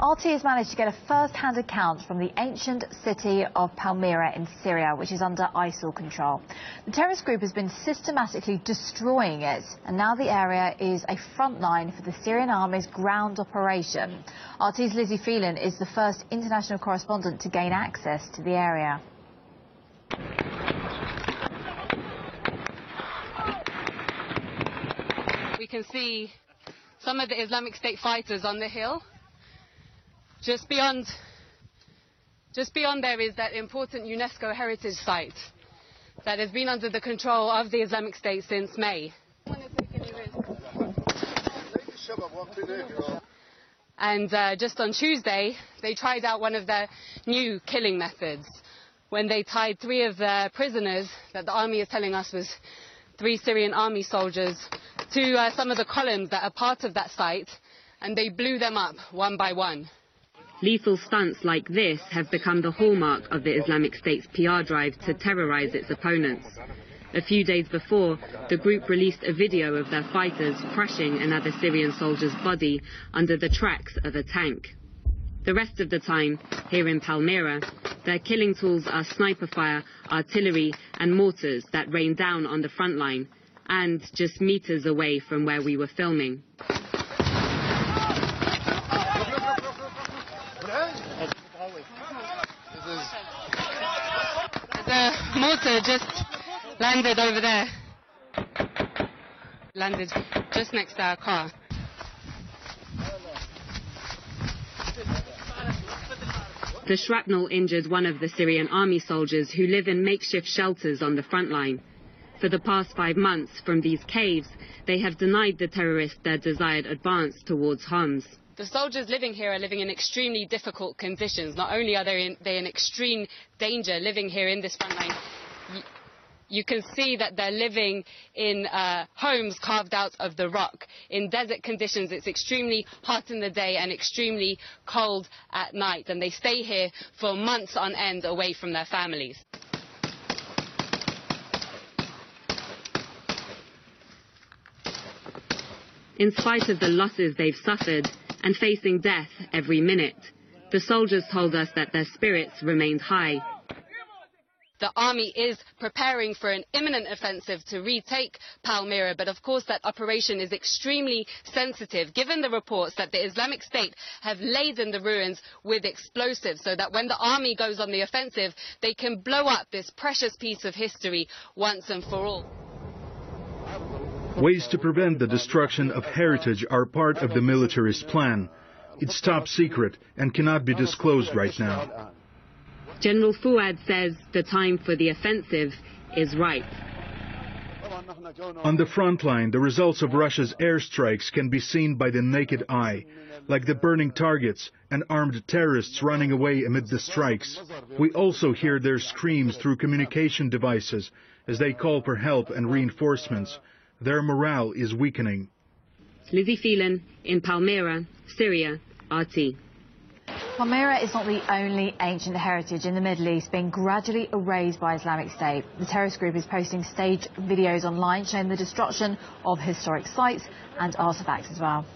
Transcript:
RT has managed to get a first-hand account from the ancient city of Palmyra in Syria, which is under ISIL control. The terrorist group has been systematically destroying it, and now the area is a front line for the Syrian army's ground operation. RT's Lizzie Phelan is the first international correspondent to gain access to the area. We can see some of the Islamic State fighters on the hill. Just beyond there is that important UNESCO heritage site that has been under the control of the Islamic State since May. And just on Tuesday, they tried out one of their new killing methods when they tied 3 of their prisoners that the army is telling us was 3 Syrian army soldiers to some of the columns that are part of that site, and they blew them up one by one. Lethal stunts like this have become the hallmark of the Islamic State's PR drive to terrorize its opponents. A few days before, the group released a video of their fighters crushing another Syrian soldier's body under the tracks of a tank. The rest of the time, here in Palmyra, their killing tools are sniper fire, artillery and mortars that rain down on the front line, and just meters away from where we were filming. The mortar just landed over there. Landed just next to our car. The shrapnel injured one of the Syrian army soldiers who live in makeshift shelters on the front line. For the past 5 months, from these caves, they have denied the terrorists their desired advance towards Homs. The soldiers living here are living in extremely difficult conditions. Not only are they in extreme danger living here in this front line, you can see that they're living in homes carved out of the rock. In desert conditions, it's extremely hot in the day and extremely cold at night, and they stay here for months on end away from their families. In spite of the losses they've suffered and facing death every minute, the soldiers told us that their spirits remained high. The army is preparing for an imminent offensive to retake Palmyra, but of course that operation is extremely sensitive, given the reports that the Islamic State have laden the ruins with explosives, so that when the army goes on the offensive, they can blow up this precious piece of history once and for all. Ways to prevent the destruction of heritage are part of the military's plan. It's top secret and cannot be disclosed right now. General Fuad says the time for the offensive is right. On the front line, the results of Russia's airstrikes can be seen by the naked eye, like the burning targets and armed terrorists running away amid the strikes. We also hear their screams through communication devices as they call for help and reinforcements. Their morale is weakening. Lizzie Phelan in Palmyra, Syria, RT. Palmyra is not the only ancient heritage in the Middle East being gradually erased by Islamic State. The terrorist group is posting staged videos online showing the destruction of historic sites and artefacts as well.